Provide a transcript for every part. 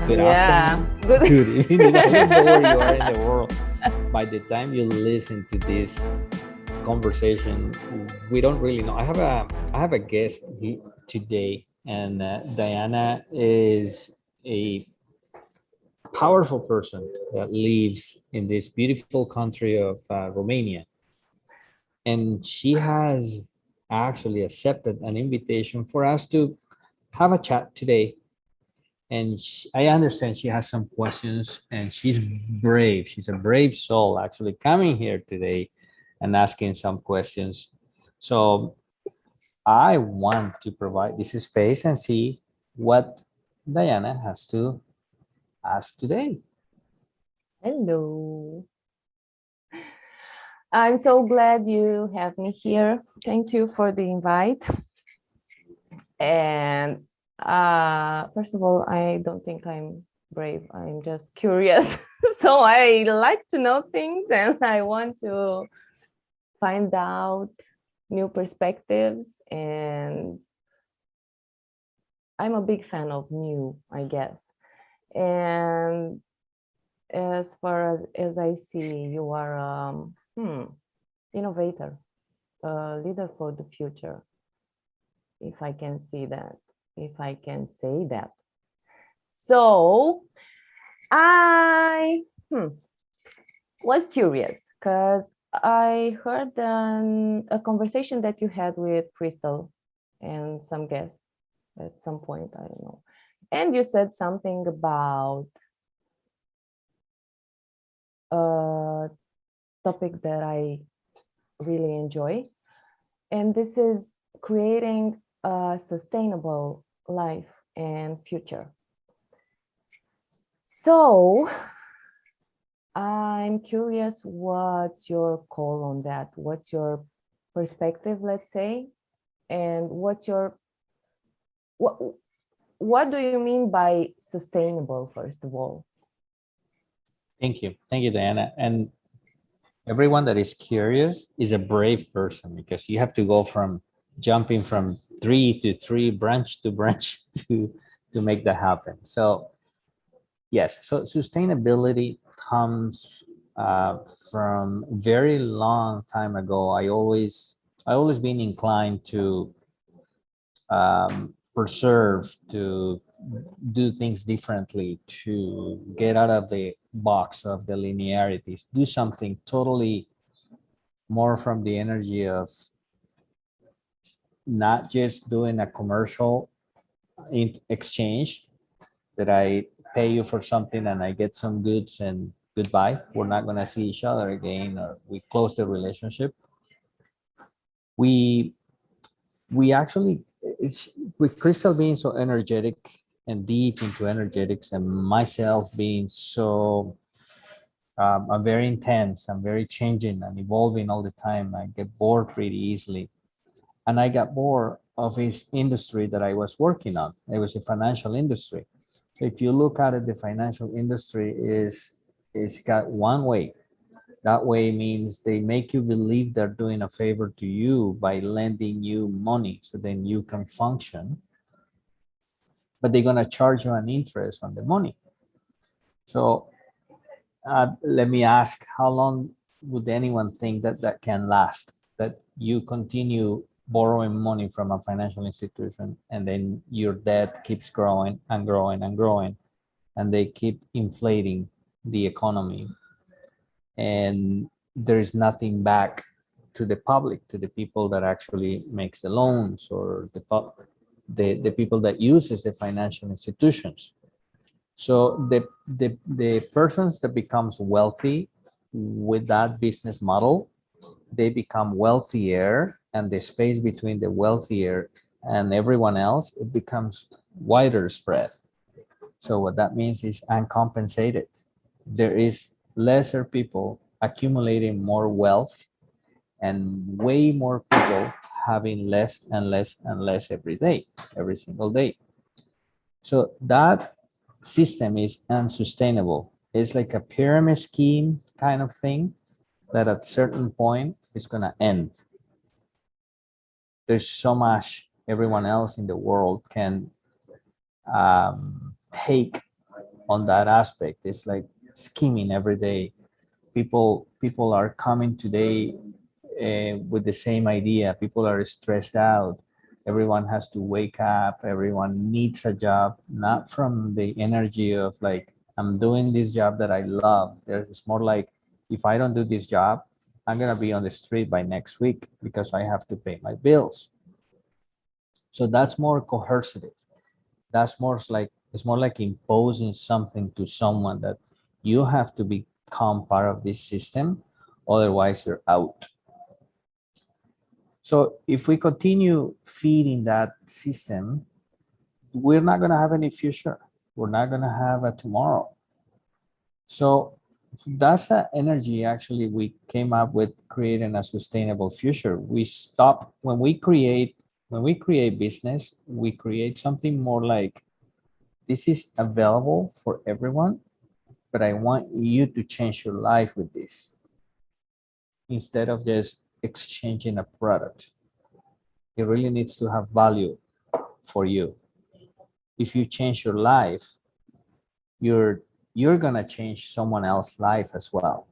Good Yeah. afternoon, Good. good evening. I don't know where you are in the world. By the time you listen to this conversation, we don't really know. I have a guest today, and Diana is a powerful person that lives in this beautiful country of Romania, and she has actually accepted an invitation for us to have a chat today. And I understand she has some questions, and she's brave. She's a brave soul actually coming here today and asking some questions. So I want to provide this space and see what Diana has to ask today. Hello. I'm so glad you have me here. Thank you for the invite. And first of all, I don't think I'm brave. I'm just curious. So I like to know things and I want to find out new perspectives. And I'm a big fan of new, I guess. And as far as I see, you are innovator, a leader for the future, if I can see that, if I can say that. So I was curious because I heard a conversation that you had with Crystal and some guests at some point, I don't know. And you said something about a topic that I really enjoy. And this is creating a sustainable life and future. So I'm curious, what's your call on that? What's your perspective, let's say? And what what do you mean by sustainable, first of all? Thank you, Diana. And everyone that is curious is a brave person, because you have to go from jumping from tree to tree, branch to branch to make that happen. So yes, so sustainability comes from very long time ago. I always been inclined to preserve, to do things differently, to get out of the box of the linearities, do something totally more from the energy of not just doing a commercial in exchange, that I pay you for something and I get some goods and goodbye. We're not going to see each other again, or we close the relationship. We we actually, it's with Crystal being so energetic and deep into energetics, and myself being so I'm very intense, I'm very changing and evolving all the time. I get bored pretty easily. And I got bored of his industry that I was working on. It was a financial industry. So if you look at it, the financial industry is got one way. That way means they make you believe they're doing a favor to you by lending you money so then you can function, but they're going to charge you an interest on the money. So let me ask, how long would anyone think that that can last? That you continue borrowing money from a financial institution, and then your debt keeps growing and growing and growing, and they keep inflating the economy, and there is nothing back to the public, to the people that actually makes the loans, or the people that uses the financial institutions. So the persons that becomes wealthy with that business model, they become wealthier, and the space between the wealthier and everyone else, it becomes wider spread. So what that means is uncompensated. There is lesser people accumulating more wealth, and way more people having less and less and less every day, every single day. So that system is unsustainable. It's like a pyramid scheme kind of thing that at certain point is going to end. There's so much everyone else in the world can take on that aspect. It's like scheming every day. People are coming today with the same idea. People are stressed out. Everyone has to wake up. Everyone needs a job, not from the energy of like, I'm doing this job that I love. It's more like, if I don't do this job, I'm going to be on the street by next week because I have to pay my bills. So that's more coercive. That's more like, it's more like imposing something to someone that you have to become part of this system, otherwise you're out. So if we continue feeding that system, we're not going to have any future. We're not going to have a tomorrow. So that's the energy actually we came up with, creating a sustainable future. We stop when we create business, we create something more like, this is available for everyone, but I want you to change your life with this instead of just exchanging a product. It really needs to have value for you. If you change your life, you're gonna change someone else's life as well.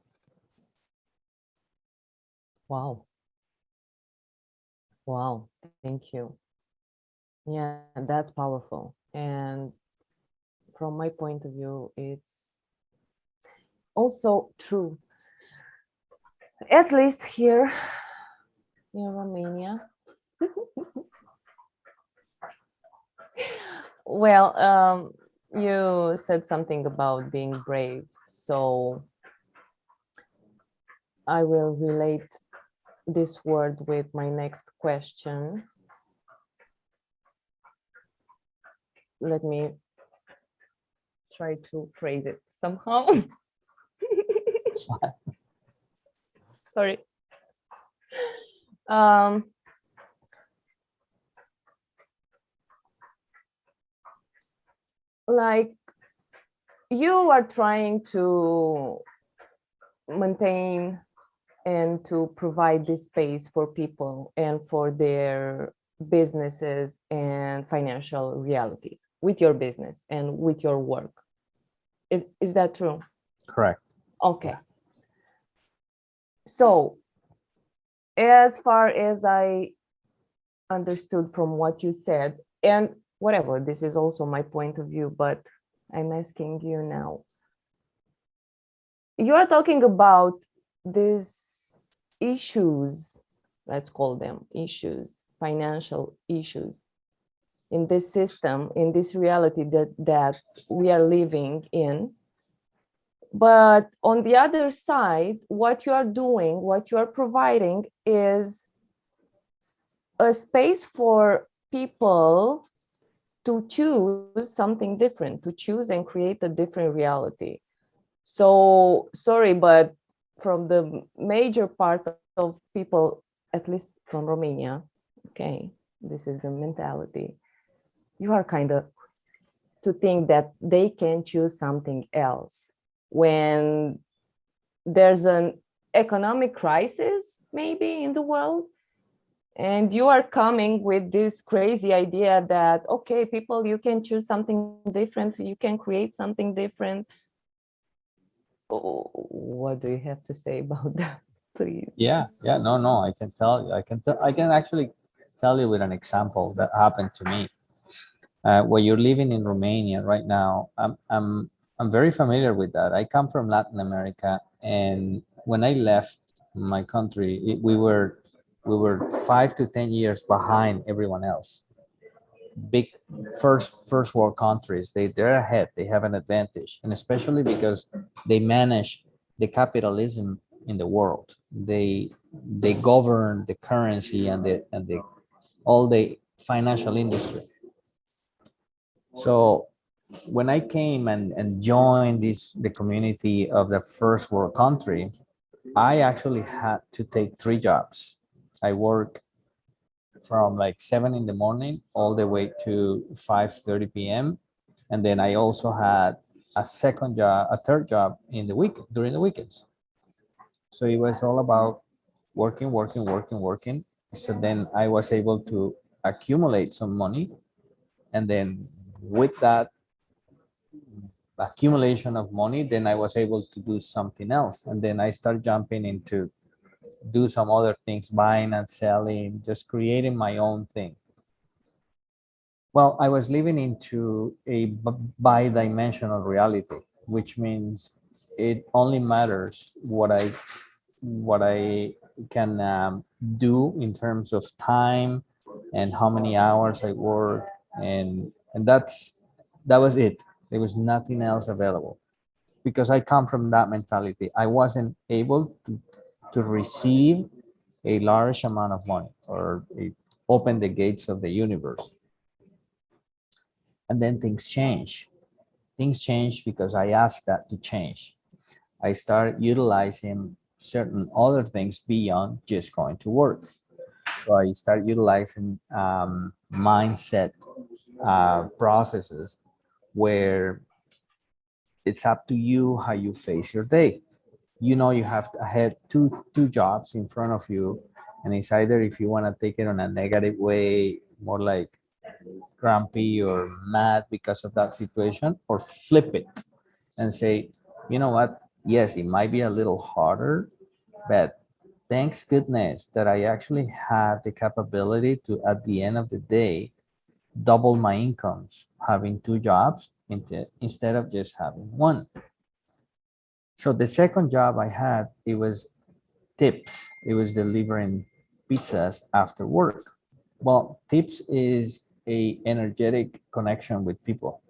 Wow. Wow, thank you. Yeah, that's powerful. And from my point of view, it's also true. At least here in Romania. Well, you said something about being brave, so I will relate this word with my next question. Let me try to phrase it somehow. Sorry. Like, you are trying to maintain and to provide this space for people and for their businesses and financial realities with your business and with your work. Is that true? Correct. Okay. So, as far as I understood from what you said, and whatever, this is also my point of view, but I'm asking you now. You are talking about these issues, let's call them issues, financial issues in this system, in this reality that we are living in. But on the other side, what you are doing, what you are providing is a space for people to choose something different, to choose and create a different reality. So sorry, but from the major part of people, at least from Romania, okay, this is the mentality. You are kind of to think that they can choose something else when there's an economic crisis maybe in the world, and you are coming with this crazy idea that, okay, people, you can choose something different, you can create something different. Oh, what do you have to say about that, please? Yeah, no, I can tell you. I can actually tell you with an example that happened to me. Where you're living in Romania right now, I'm very familiar with that. I come from Latin America, and when I left my country, we were 5 to 10 years behind everyone else. Big first world countries, they're ahead. They have an advantage, and especially because they manage the capitalism in the world. They govern the currency and the all the financial industry. So when I came and joined the community of the first world country, I actually had to take 3 jobs. I work from like 7 in the morning all the way to 5:30 p.m. And then I also had a third job in the week during the weekends. So it was all about working. So then I was able to accumulate some money. And then with that, accumulation of money, then I was able to do something else. And then I start jumping into do some other things, buying and selling, just creating my own thing. Well, I was living into a bi-dimensional reality, which means it only matters what I can do in terms of time and how many hours I work, and that was it. There was nothing else available because I come from that mentality. I wasn't able to receive a large amount of money or open the gates of the universe. And then things change. Things change because I asked that to change. I started utilizing certain other things beyond just going to work. So I started utilizing mindset processes where it's up to you how you face your day. You know, you have to have two jobs in front of you, and it's either if you want to take it on a negative way, more like grumpy or mad because of that situation, or flip it and say, you know what, yes, it might be a little harder, but thanks goodness that I actually have the capability to, at the end of the day, double my incomes having two jobs instead of just having one. So the second job I had, it was tips. It was delivering pizzas after work. Well, tips is a energetic connection with people.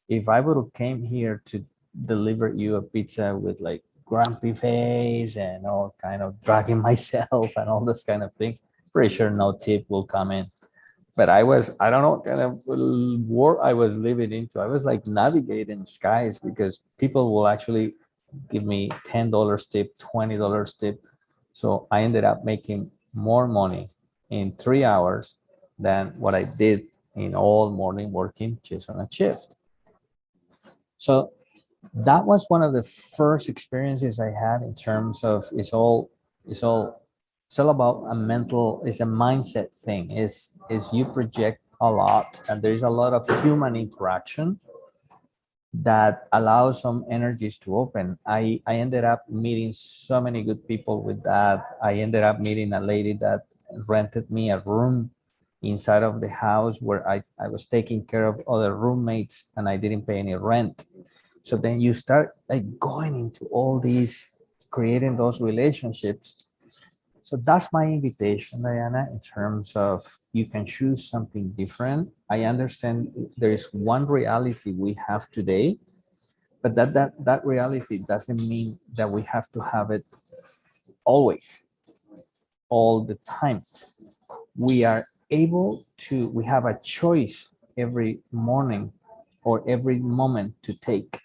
If I would have came here to deliver you a pizza with like grumpy face and all kind of dragging myself and all those kind of things, pretty sure no tip will come in. But I don't know, kind of war I was living into. I was like navigating skies because people will actually give me $10 tip, $20 tip. So I ended up making more money in 3 hours than what I did in all morning working just on a shift. So that was one of the first experiences I had in terms of it's all about a mental, it's a mindset thing. Is you project a lot and there's a lot of human interaction that allows some energies to open. I ended up meeting so many good people with that. I ended up meeting a lady that rented me a room inside of the house where I was taking care of other roommates and I didn't pay any rent. So then you start like going into all these, creating those relationships. So that's my invitation, Diana, in terms of you can choose something different. I understand there is one reality we have today, but that reality doesn't mean that we have to have it always, all the time. We are able to, we have a choice every morning or every moment to take.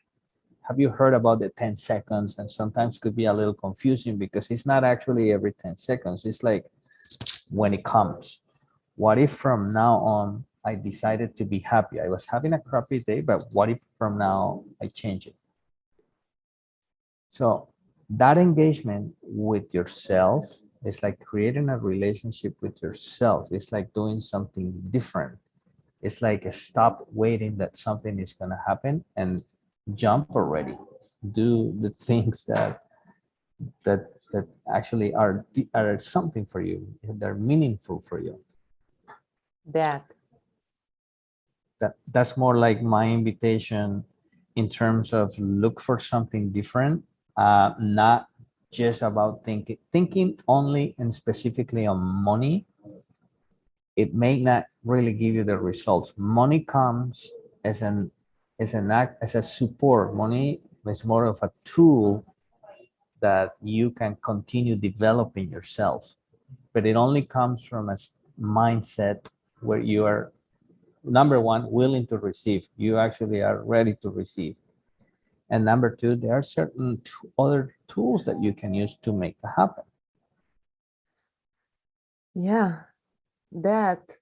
Have you heard about the 10 seconds? And sometimes could be a little confusing because it's not actually every 10 seconds. It's like when it comes. What if from now on I decided to be happy? I was having a crappy day, but what if from now I change it? So that engagement with yourself is like creating a relationship with yourself. It's like doing something different. It's like a stop waiting that something is going to happen and jump already. Do the things that actually are something for you, they're meaningful for you. That. That's more like my invitation in terms of look for something different, not just about thinking only and specifically on money. It may not really give you the results. Money comes as an act, as a support. Money is more of a tool that you can continue developing yourself, but it only comes from a mindset where you are, number one, willing to receive. You actually are ready to receive. And number two, there are certain other tools that you can use to make that happen. Yeah, that.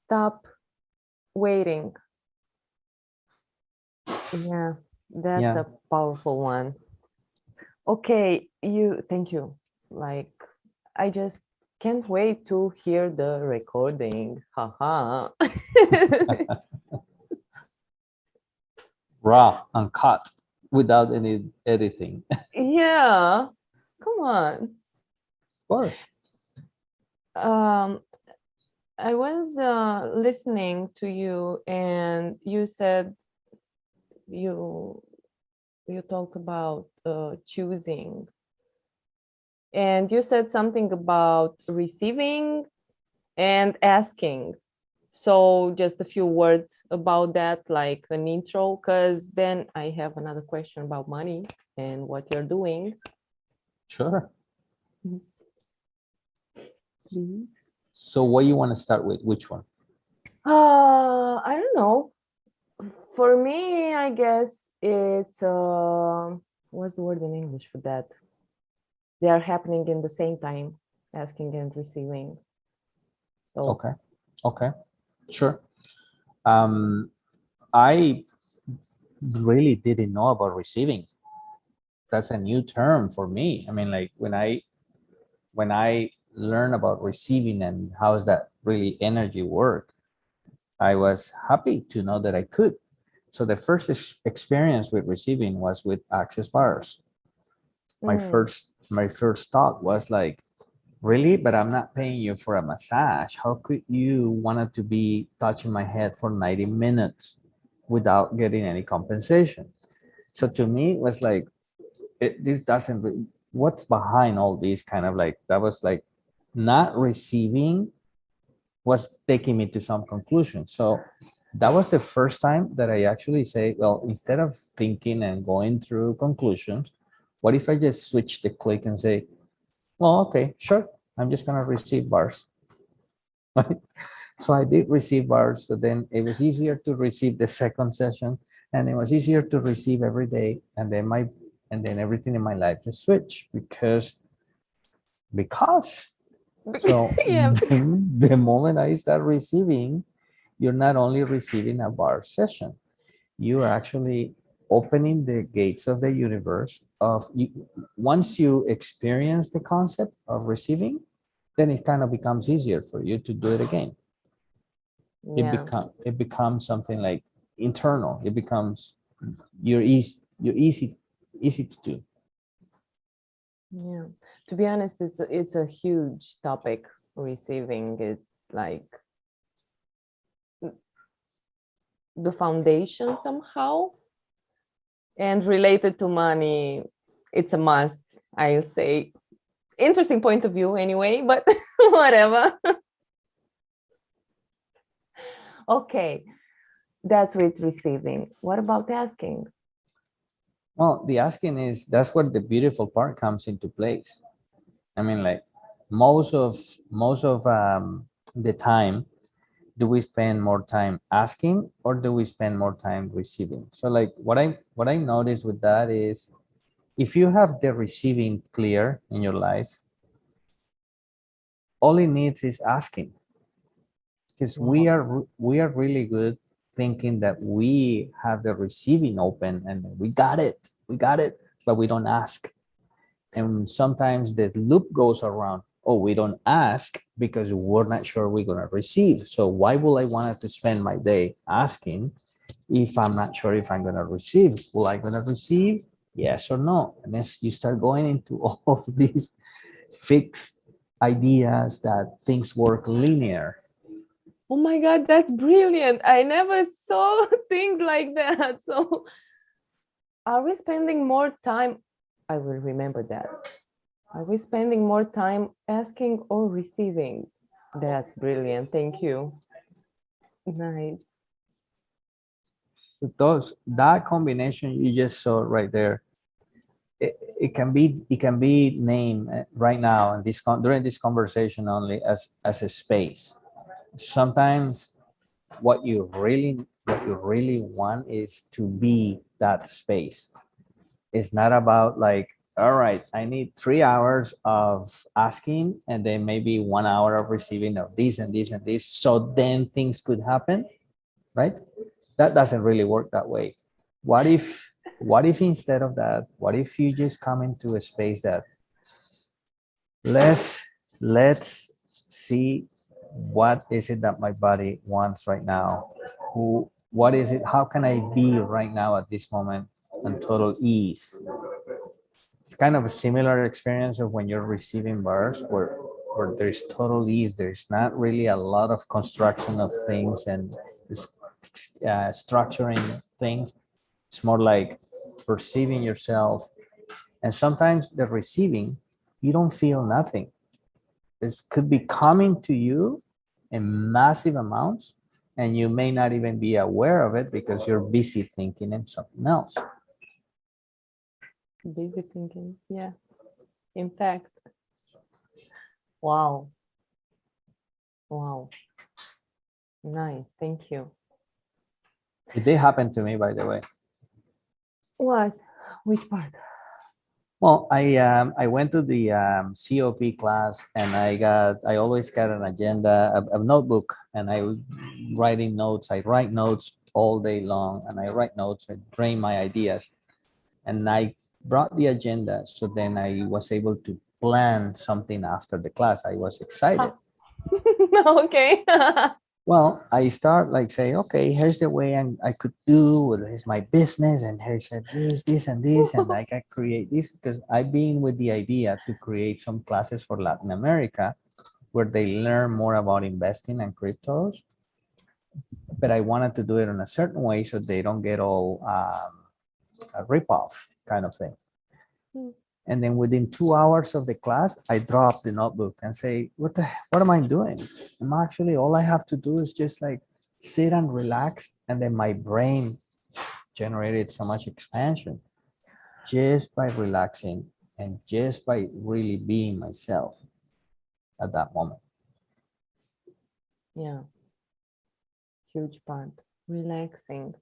Stop waiting. Yeah, that's Yeah. a powerful one. Okay, thank you. Like, I just can't wait to hear the recording. Haha. raw, uncut, without any editing. Of Yeah, come on. course. Um, I was listening to you, and you said you you talked about choosing, and you said something about receiving and asking. So just a few words about that, like an intro, because then I have another question about money and what you're doing. Sure. Mhm. So what you want to start with? Which one? I don't know. For me, I guess it's what's the word in English for that? They are happening in the same time, asking and receiving. So Okay. Okay. Sure. I really didn't know about receiving. That's a new term for me. I mean, like when I learn about receiving and how does that really energy work, I was happy to know that I could. So the first experience with receiving was with access bars. My mm, first thought was like, really? But I'm not paying you for a massage. How could you want to be touching my head for 90 minutes without getting any compensation? So to me, it was like, this doesn't, what's behind all these kind of like, that was like not receiving was taking me to some conclusion. So that was the first time that I actually say, well, instead of thinking and going through conclusions, what if I just switch the click and say, well, okay, sure, I'm just gonna receive bars. Right? So I did receive bars. So then it was easier to receive the second session, and it was easier to receive every day. And then everything in my life just switched because. So yeah, the moment I start receiving, you're not only receiving a bar session, you are actually opening the gates of the universe of you. Once you experience the concept of receiving, then it kind of becomes easier for you to do it again. yeah, It becomes something like internal. It becomes you're easy to do. yeah. To be honest, it's a huge topic. Receiving, it's like the foundation somehow, and related to money, it's a must. I'll say interesting point of view anyway, but whatever. Okay, that's with receiving. What about asking? Well, the asking is that's where the beautiful part comes into place. I mean, like most of the time, do we spend more time asking or do we spend more time receiving? So, like what I noticed with that is if you have the receiving clear in your life, all it needs is asking, because we Wow. are really good thinking that we have the receiving open and we got it, but we don't ask. And sometimes the loop goes around, oh, we don't ask because we're not sure we're going to receive. So why will I want to spend my day asking if I'm not sure if I'm going to receive? Will I going to receive, yes or no? And then you start going into all of these fixed ideas that things work linear. Oh my God, that's brilliant. I never saw things like that. So, are we spending more time? I will remember that. Are we spending more time asking or receiving? That's brilliant. Thank you. Nice. Those that combination you just saw right there, it can be named right now and during this conversation only as a space. Sometimes what you really want is to be that space. It's not about like, all right, I need 3 hours of asking and then maybe 1 hour of receiving of this and this and this, so then things could happen, right? That doesn't really work that way. What if instead of that, what if you just come into a space that let's let's see what is it that my body wants right now. Who what is it? How can I be right now at this moment in total ease? It's kind of a similar experience of when you're receiving bars where there's total ease. There's not really a lot of construction of things and structuring things. It's more like perceiving yourself. And sometimes the receiving, you don't feel nothing. This could be coming to you in massive amounts, and you may not even be aware of it because you're busy thinking in something else. Busy thinking, yeah. In fact, wow. Wow. Nice, thank you. It did happen to me, by the way. What? Which part? Well, I went to the COP class, and I always got an agenda, a notebook, and I was writing notes. I write notes all day long, and I write notes. I drain my ideas, and I brought the agenda. So then I was able to plan something after the class. I was excited. Okay. Well, I start like say, okay, here's the way I could do, here's my business, and here's this, and this, and I can create this because I've been with the idea to create some classes for Latin America where they learn more about investing and cryptos. But I wanted to do it in a certain way so they don't get all a rip-off kind of thing. And then within 2 hours of the class, I drop the notebook and say, what am I doing? I'm actually, all I have to do is just like sit and relax. And then my brain generated so much expansion just by relaxing and just by really being myself at that moment. Yeah. Huge part. Relaxing.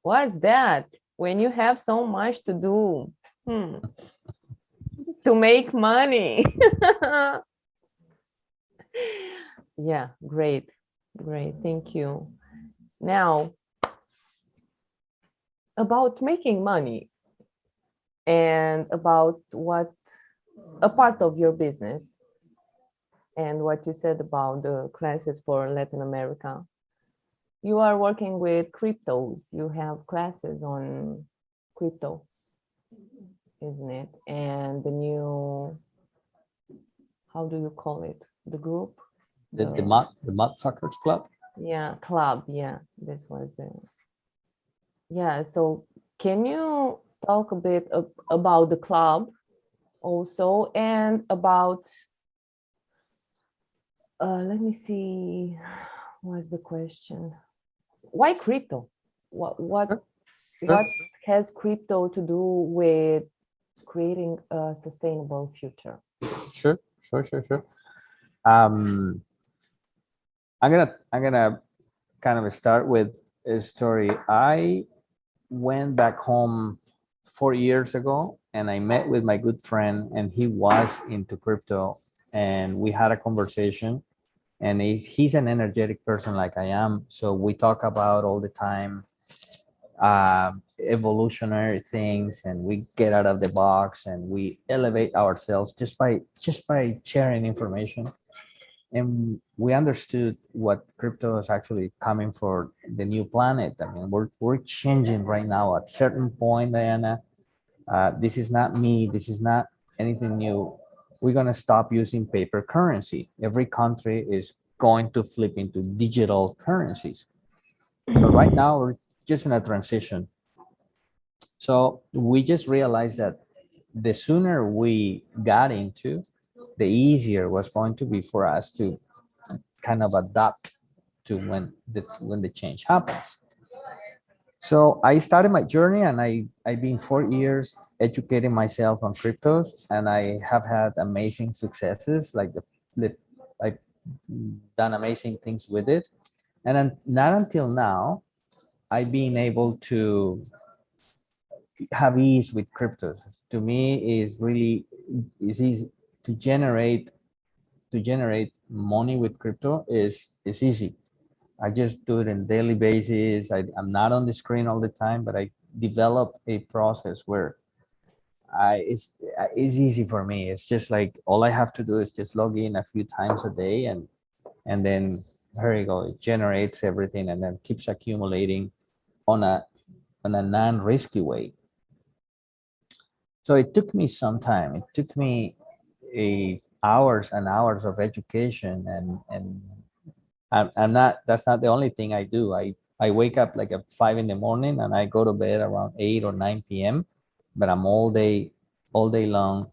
What's that? When you have so much to do. To make money. Yeah, great. Great. Thank you. Now, about making money and about what a part of your business and what you said about the classes for Latin America. You are working with cryptos. You have classes on crypto, isn't it? And the new, how do you call it? The group? The MudFuckers Club? Yeah, club. Yeah, this was the. Yeah, so can you talk a bit about the club also and about, let me see, what's the question? Why crypto? What has crypto to do with creating a sustainable future? Sure. I'm gonna kind of start with a story. I went back home 4 years ago, and I met with my good friend, and he was into crypto, and we had a conversation. And he's an energetic person like I am, so we talk about all the time evolutionary things, and we get out of the box and we elevate ourselves just by sharing information. And we understood what crypto is actually coming for the new planet. I mean, we're changing right now at certain point, Diana. This is not me, this is not anything new. We're going to stop using paper currency. Every country is going to flip into digital currencies. So right now we're just in a transition. So we just realized that the sooner we got into, the easier was going to be for us to kind of adapt to when the change happens. So I started my journey, and I've been 4 years educating myself on cryptos, and I have had amazing successes. Like I've done amazing things with it. And then not until now, I've been able to have ease with cryptos. To me, is easy to generate money with crypto is easy. I just do it on daily basis. I'm not on the screen all the time, but I develop a process where it's easy for me. It's just like all I have to do is just log in a few times a day, and then here you go. It generates everything and then keeps accumulating. on a non-risky way. So it took me some time. It took me hours and hours of education, and I'm not. That's not the only thing I do. I wake up like at 5 in the morning and I go to bed around 8 or 9 p.m. But I'm all day long,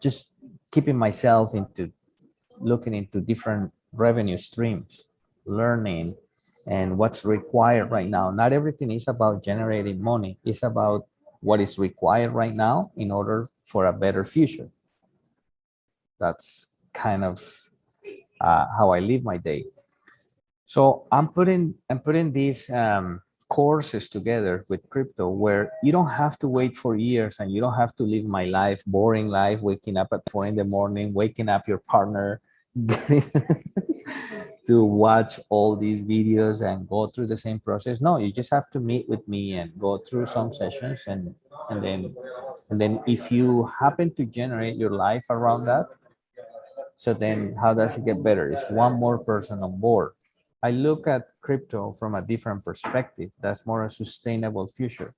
just keeping myself into looking into different revenue streams, learning, and what's required right now. Not everything is about generating money. It's about what is required right now in order for a better future. That's kind of how I live my day. So I'm putting these courses together with crypto where you don't have to wait for years and you don't have to live my life, boring life, waking up at 4 in the morning, waking up your partner to watch all these videos and go through the same process. No, you just have to meet with me and go through some sessions, and then if you happen to generate your life around that, so then how does it get better? It's one more person on board. I look at crypto from a different perspective. That's more a sustainable future.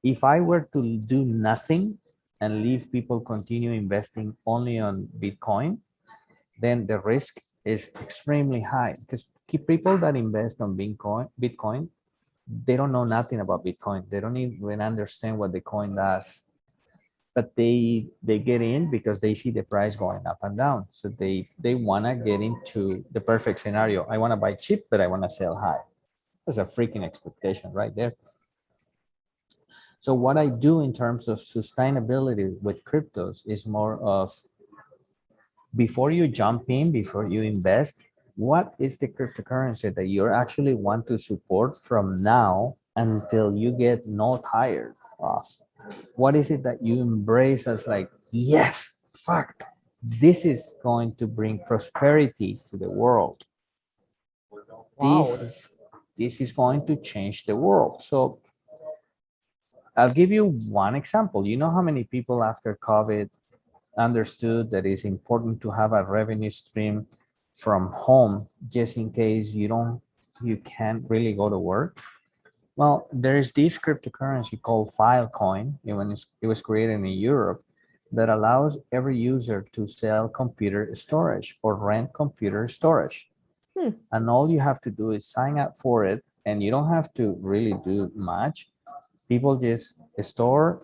If I were to do nothing and leave people continue investing only on Bitcoin, then the risk is extremely high, because people that invest on Bitcoin, they don't know nothing about Bitcoin. They don't even understand what the coin does, but they get in because they see the price going up and down. So they want to get into the perfect scenario. I want to buy cheap, but I want to sell high. That's a freaking expectation right there. So what I do in terms of sustainability with cryptos is more of, before you jump in, before you invest, what is the cryptocurrency that you actually want to support from now until you get not tired of? What is it that you embrace as like, yes, fuck, this is going to bring prosperity to the world. Wow. This is going to change the world. So I'll give you one example. You know how many people after COVID understood that it's important to have a revenue stream from home, just in case you can't really go to work? Well, there is this cryptocurrency called Filecoin. It was created in Europe, that allows every user to sell computer storage or rent computer storage. And all you have to do is sign up for it, and you don't have to really do much. People just store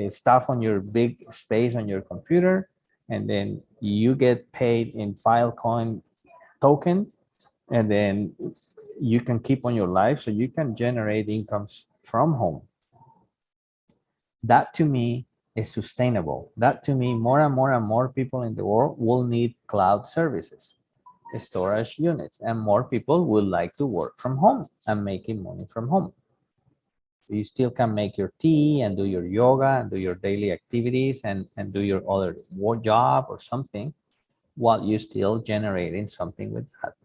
stuff on your big space on your computer, and then you get paid in Filecoin token, and then you can keep on your life, so you can generate incomes from home. That to me is sustainable. That to me, more and more and more people in the world will need cloud services, storage units, and more people would like to work from home and making money from home. You still can make your tea and do your yoga and do your daily activities and do your other work job or something, while you still generating something with that.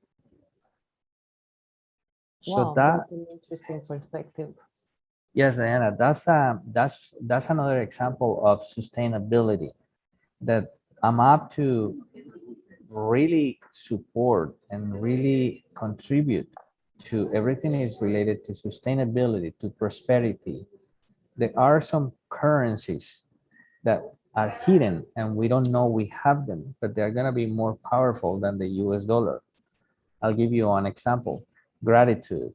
So Wow, that, that's an interesting perspective. yes, Diana, that's another example of sustainability that I'm up to really support and really contribute to. Everything is related to sustainability, to prosperity. There are some currencies that are hidden and we don't know we have them, but they're going to be more powerful than the US dollar. I'll give you an example. Gratitude.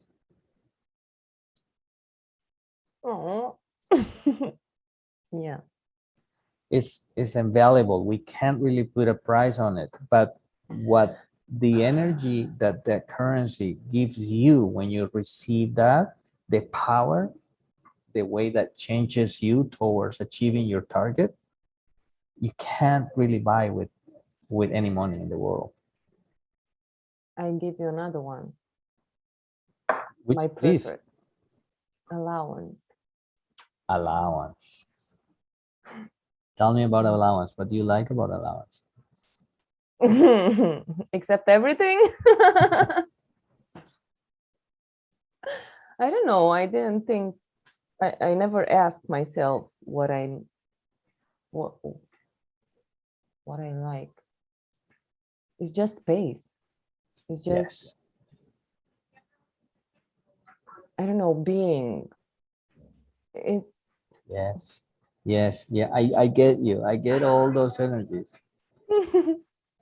Oh. Yeah. Is invaluable. We can't really put a price on it, but what the energy that that currency gives you when you receive that, the power, the way that changes you towards achieving your target, you can't really buy with any money in the world. I give you another one. Which, My please? preferred. Allowance. Allowance. Tell me about allowance. What do you like about allowance? Accept everything. I don't know. I didn't think. I never asked myself what I like. It's just space. It's just. Yes. I don't know, being. It's Yes, yeah, I get you. I get all those energies.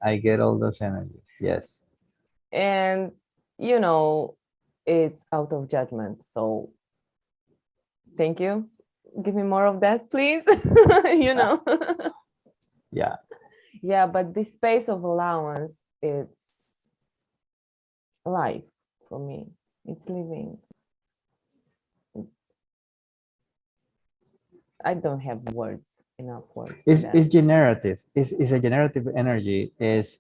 I get all those energies. Yes. and you know, it's out of judgment. So thank you. Give me more of that, please. You know. Yeah. Yeah, but the space of allowance, it's life for me. It's living. I don't have words, enough words for It's, that. it's generative. It's a generative energy. Is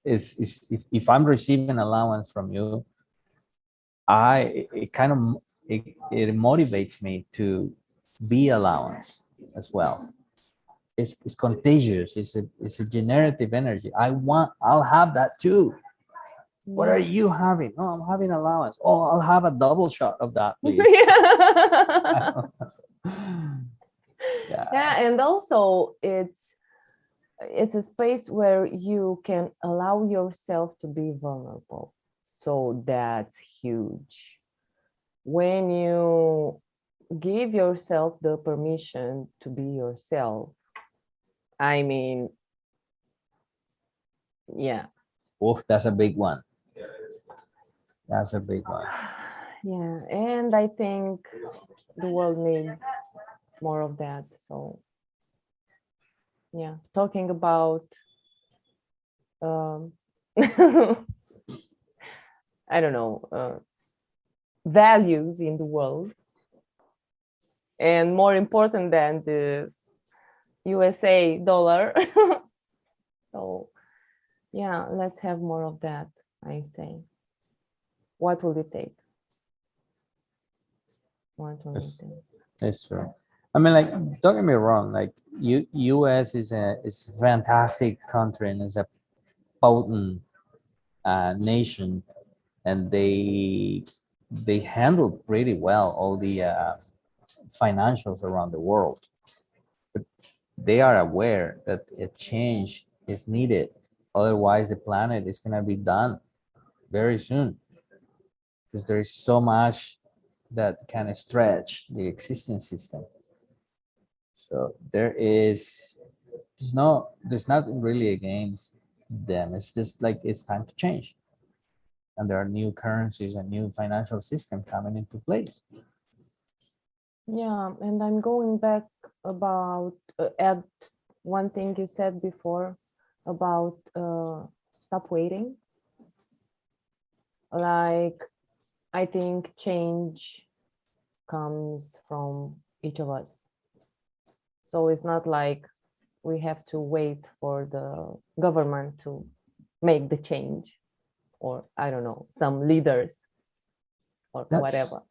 if I'm receiving allowance from you, it kind of it motivates me to be allowance as well. It's contagious. It's a generative energy. I'll have that too. What are Yeah. you having? Oh, I'm having allowance. Oh, I'll have a double shot of that, please. Yeah. Yeah. Yeah, and also it's a space where you can allow yourself to be vulnerable. So that's huge. When you give yourself the permission to be yourself, I mean, yeah. Oof, that's a big one. That's a big one. Yeah, and I think the world needs more of that. So yeah, talking about um I don't know, values in the world, and more important than the USA dollar. So yeah, let's have more of that, I say. What will it take? What will it It's, take? it's true. I mean, like, don't get me wrong. Like, U.S. is a fantastic country and is a potent nation, and they handle pretty well all the financials around the world. But they are aware that a change is needed. Otherwise, the planet is gonna be done very soon because there is so much that can stretch the existing system. So there's nothing really against them. It's just like it's time to change. And there are new currencies and new financial system coming into place. Yeah, and I'm going back about add one thing you said before about stop waiting. Like, I think change comes from each of us. So it's not like we have to wait for the government to make the change, or I don't know, some leaders or That's whatever.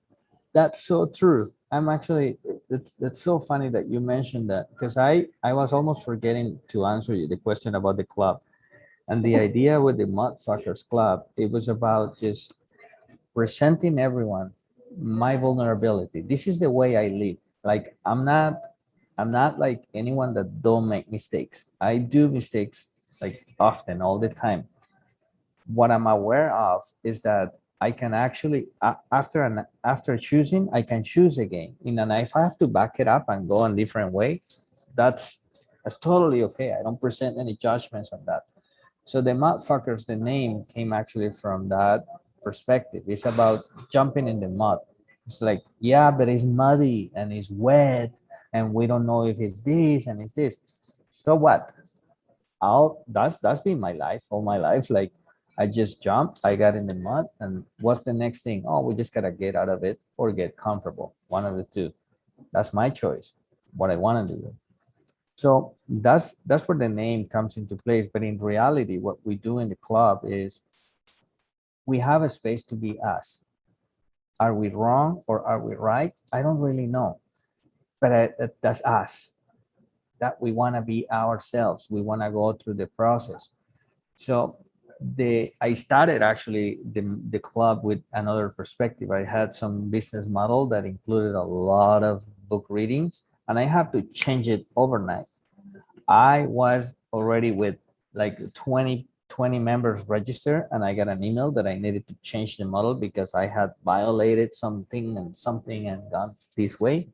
that's so true. I'm actually that's so funny that you mentioned that because I was almost forgetting to answer you the question about the club and the idea with the MudFuckers Club. It was about just presenting everyone my vulnerability. This is the way I live. Like I'm not like anyone that don't make mistakes. I do mistakes like often, all the time. What I'm aware of is that I can actually after choosing, I can choose again. And if I have to back it up and go a different way, that's totally okay. I don't present any judgments on that. So the mudfuckers, the name came actually from that perspective. It's about jumping in the mud. It's like, yeah, but it's muddy and it's wet, and we don't know if it's this and it's this. So what? That's been my life, all my life. Like I just jumped, I got in the mud, and what's the next thing? Oh, we just gotta get out of it or get comfortable. One of the two. That's my choice. What I want to do. So that's where the name comes into place. But in reality, what we do in the club is we have a space to be us. Are we wrong or are we right? I don't really know. But that's us. That we want to be ourselves. We want to go through the process. So I started actually the club with another perspective. I had some business model that included a lot of book readings, and I have to change it overnight. I was already with like 20 20 members register, and I got an email that I needed to change the model because I had violated something and gone this way.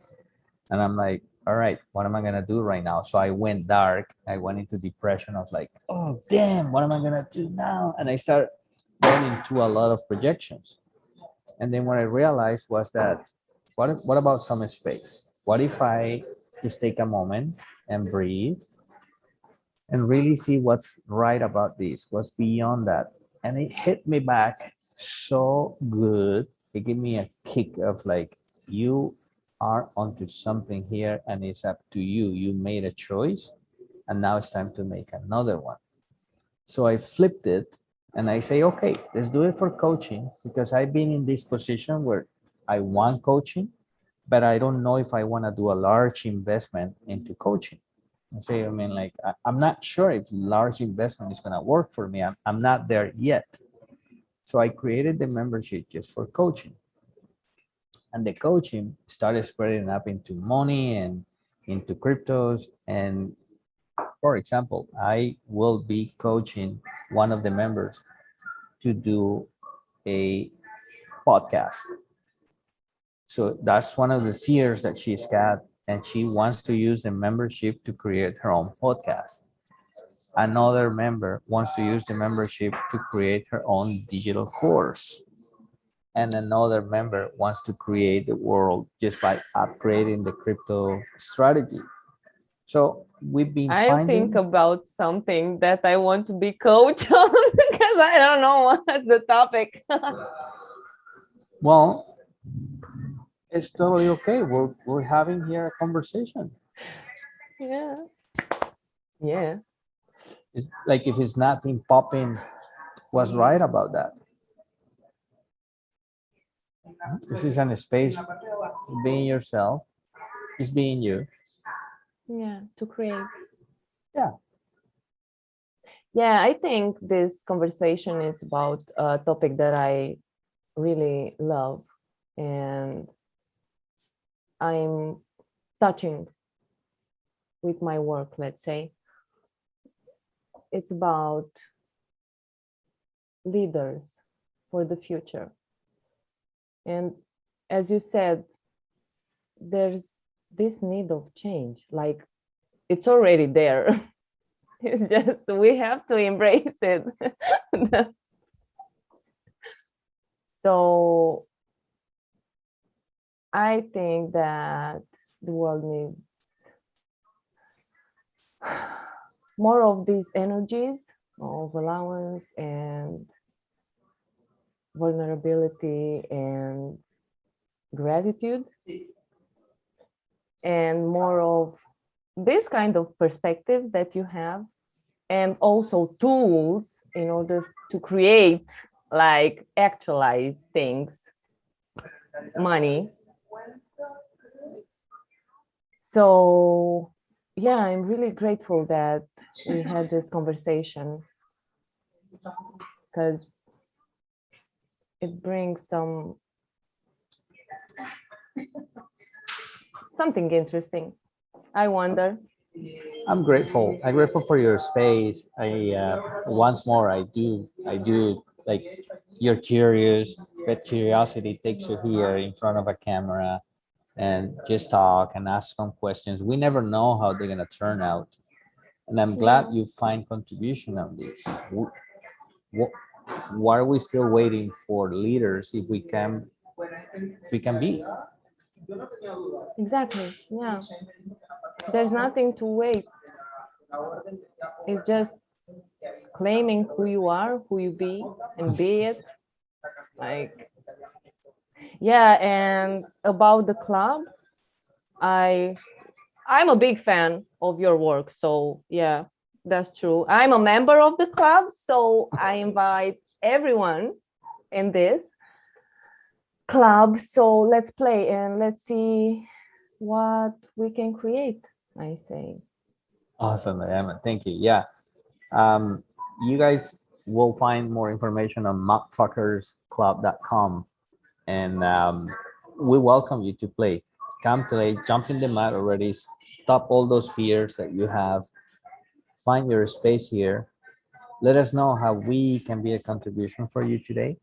And I'm like, all right, what am I gonna do right now? So I went dark. I went into depression of like, oh damn, what am I gonna do now? And I started going into a lot of projections. And then what I realized was that what about some space? What if I just take a moment and breathe and really see what's right about this, what's beyond that? And it hit me back so good. It gave me a kick of like, you are onto something here and it's up to you. You made a choice and now it's time to make another one. So I flipped it and I say, okay, let's do it for coaching because I've been in this position where I want coaching, but I don't know if I want to do a large investment into coaching. I say, I mean, like, I'm not sure if large investment is going to work for me. I'm not there yet. So I created the membership just for coaching. And the coaching started spreading up into money and into cryptos. And for example, I will be coaching one of the members to do a podcast. So that's one of the fears that she's got, and she wants to use the membership to create her own podcast. Another member wants to use the membership to create her own digital course. And another member wants to create the world just by upgrading the crypto strategy. So we've been I think about something that I want to be coach on because I don't know what's the topic. Well, it's totally okay. We're having here a conversation. Yeah. Yeah. It's like if it's nothing popping, what's right about that? This is a space being yourself, is being you. Yeah, to create. Yeah. Yeah, I think this conversation is about a topic that I really love and I'm touching with my work, let's say. It's about leaders for the future. And as you said, there's this need of change, like it's already there. It's just we have to embrace it. So I think that the world needs more of these energies of allowance and vulnerability and gratitude, and more of this kind of perspectives that you have, and also tools in order to create, like actualize things, money. So yeah, I'm really grateful that we had this conversation because it brings something interesting. I wonder. I'm grateful. I'm grateful for your space. I once more, I do like, you're curious, but curiosity takes you here in front of a camera and just talk and ask some questions. We never know how they're gonna turn out, and I'm glad you find contribution on this. Why are we still waiting for leaders if we can be? Exactly. Yeah. There's nothing to wait. It's just claiming who you are, who you be, and be it. Like, yeah. And about the club, I'm a big fan of your work. So yeah, that's true. I'm a member of the club, so I invite everyone in this club. So let's play and let's see what we can create, I say. Awesome, Emma. Thank you. Yeah. You guys will find more information on MudFuckersClub.com, and we welcome you to play. Come play, jump in the mat already, stop all those fears that you have, find your space here, let us know how we can be a contribution for you today.